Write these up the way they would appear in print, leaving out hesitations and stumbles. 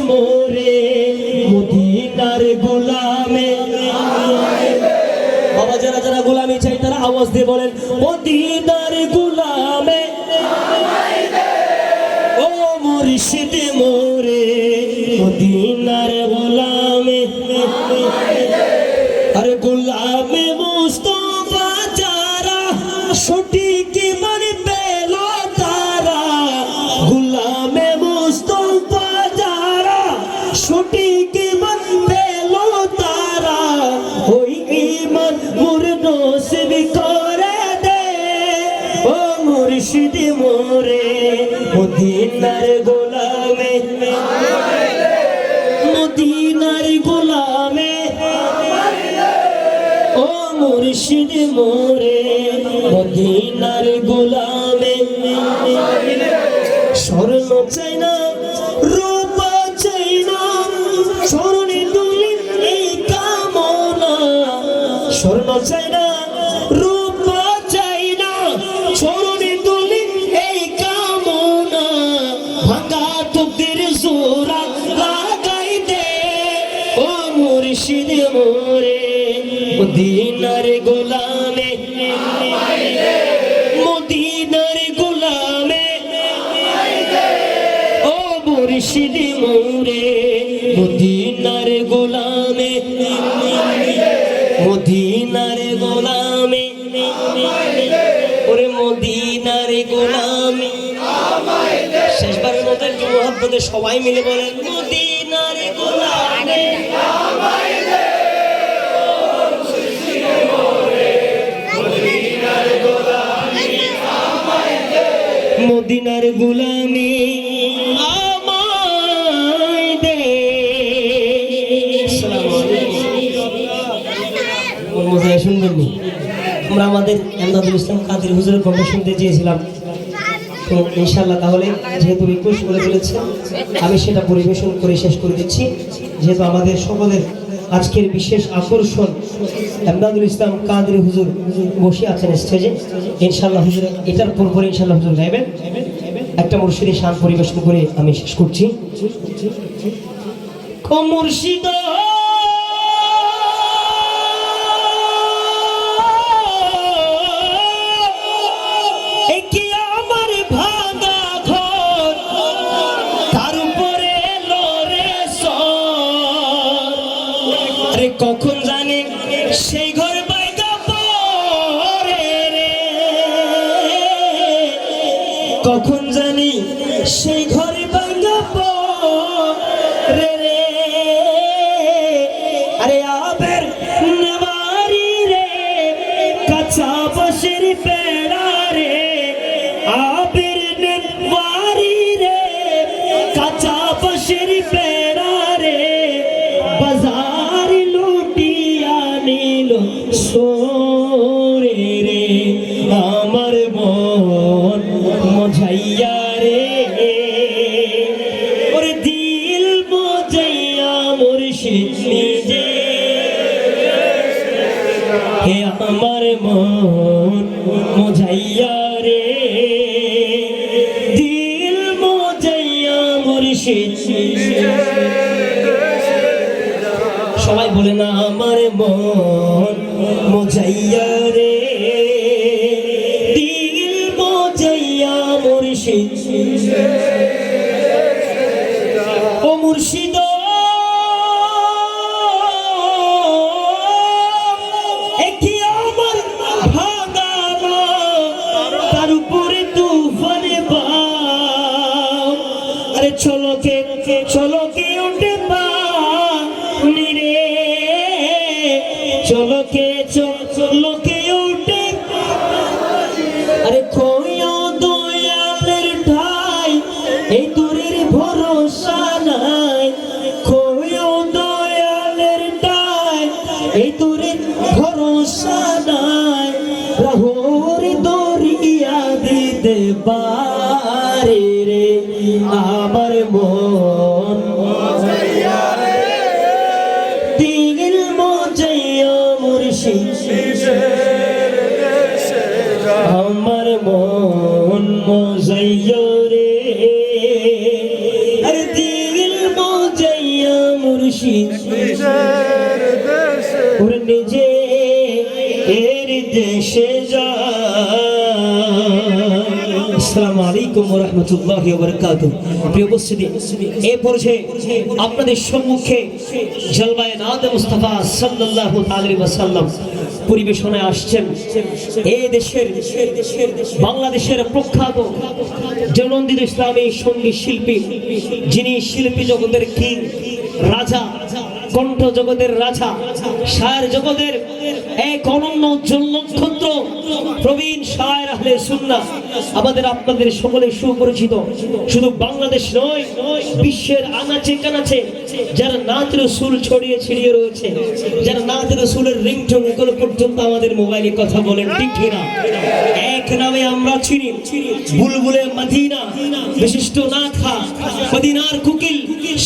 মোরে মদিনার গোলামে বাবা যারা যারা গোলামি চাই তারা আওয়াজ দিয়ে বলেন মদিনার গোলামে ও মুর্শিদ মোরে মদিনার গোলামে আরে গোলামে মুস্তাফা যারা সঠিক মান পেল তারা গোলামে মুস্তাফা যারা সঠিক মান পেল তারা ওই ঈমান মোর নসিব করে দে ও মুর্শিদ মোরে মদিনার গোলামে মদিনার গোলামে ও মুর্শিদ মোরে মদিনার গোলামে স্বর্ণ চাই না রূপা চাই না স্মরণে তুলি এই কামনা স্বর্ণ চাই না রূপা চাই না স্মরণে তুলি এই কামনা ভাঙা তোদের জোড়া লাগাই দে ও মুর্শিদ মোরে মদিনার গোলামে মদিনার গোলামে ও মুর্শিদ মোরে মদিনার গোলামে মদিনার গোলামে ওরে মদিনার গোলামে শেষবারের মতো একটু মহব্বতে সবাই মিলে বলেন মদিনার গোলামে মদিনার গোলামি আমায় দে আসসালামু আলাইকুম মজা শুনবেননি আমরা আমাদের এমদাদুল ইসলাম কাদের হুজুরের কণ্ঠ শুনতে চেয়েছিলাম তো ইনশাআল্লাহ তাহলে যেহেতু রিকোয়েস্ট করে চলেছে আমি সেটা পরিবেশন করে শেষ করে দিচ্ছি যেহেতু আমাদের সকলের আজকের বিশেষ আকর্ষণ এমদাদুল ইসলাম কাদের হুজুর বসে আছেন স্টেজে ইনশাআল্লাহ হুজুর এটার পরপরে ইনশাআল্লাহ হুজুর গাইবেন একটা মুর্শিদের শান পরিবেশন করে আমি শেষ করছি ও মুর্শিদ আমার ভাঙা ঘর তার উপরে লরে আরে কখন জানি সেই ঘর বাইগা পরে রে কখন জানি সেই ঘরে বাইগা পরে রে আরে আবের নেবারি রে কাঁচা বসের পেড়া রে আবের নেবারি রে কাঁচা বসের পেড়া রে বাজার লুটিয়া নিল সোরে রে আমার মন মজাইয়া রে ওরে দিল মজাইয়া মুর্শিদ নিজে হে আমার মন মজাইয়া রে দিল মজাইয়া মুর্শিদ সবাই বলে না আমার মন মজাইয়া রে দিল মজাইয়া মুর্শিদ ও মুর্শিদ একই আমার ভাঙা তার উপরে তুফানে বাও আরে চলকে চলকে উঠে রে চলকে চলকে উঠে আরে কইও দয়ালের ঠাই এই দূরের ভরসা নাই কইও দয়ালের ঠাই এই দূরের ভরসা নাই রাহুর দরিয়া দিতে পারে রে আমার মন দিল মজাইয়া মুর্শিদ আমার মন মজাইয়া রে আরে দিল খুশি ওর নিজে এর দেশে যায়। আসসালামু আলাইকুম ওয়া রাহমাতুল্লাহি ওয়া বারাকাতুহু। প্রিয় উপস্থিতি, এই পর্যায়ে আপনাদের সম্মুখে জলবায়ে নাতে মুস্তাফা সাল্লাল্লাহু আলাইহি ওয়াসাল্লাম পরিবেশনায় আসছেন এই দেশের বাংলাদেশের প্রখ্যাত জনন্দিত ইসলামী সঙ্গীত শিল্পী, যিনি শিল্পী জগতের কিং, রাজা, কণ্ঠ জগতের রাজা, শায়ের জগতের এক অনন্য উজ্জ্বল নক্ষত্র, প্রবীণ শায়ের আহলে সুন্নাহ, আমাদের আপনাদের সকলে সুপরিচিত। শুধু বাংলাদেশ নয়, বিশ্বের আনাচে কানাচে যারা নাত রাসূল ছড়িয়ে ছিড়িয়ে রয়েছে, যারা নাত রাসূলের রিংটোন এগুলো পর্যন্ত আমাদের মোবাইলে কথা বলেন, ঠিক কিনা? এক নামে আমরা চিনি, বুলবুলে মদিনা, বিশিষ্ট নাথা, মদিনার কুকিল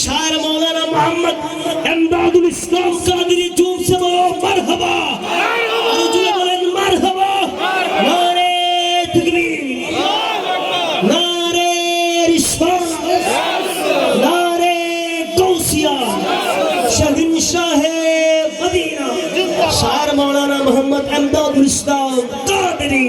শায়ের মাওলানা মোহাম্মদ এমদাদুল ইসলাম কাদরি। জোর সে বলো মারহাবা, আরো জোরে বলেন মারহাবা। নারে তাকবীর, নারে রিসালাত, নারে গাউসিয়া, শাহিনশাহে মদিনা শায়ের মাওলানা মোহাম্মদ এমদাদুল ইসলাম কাদরি।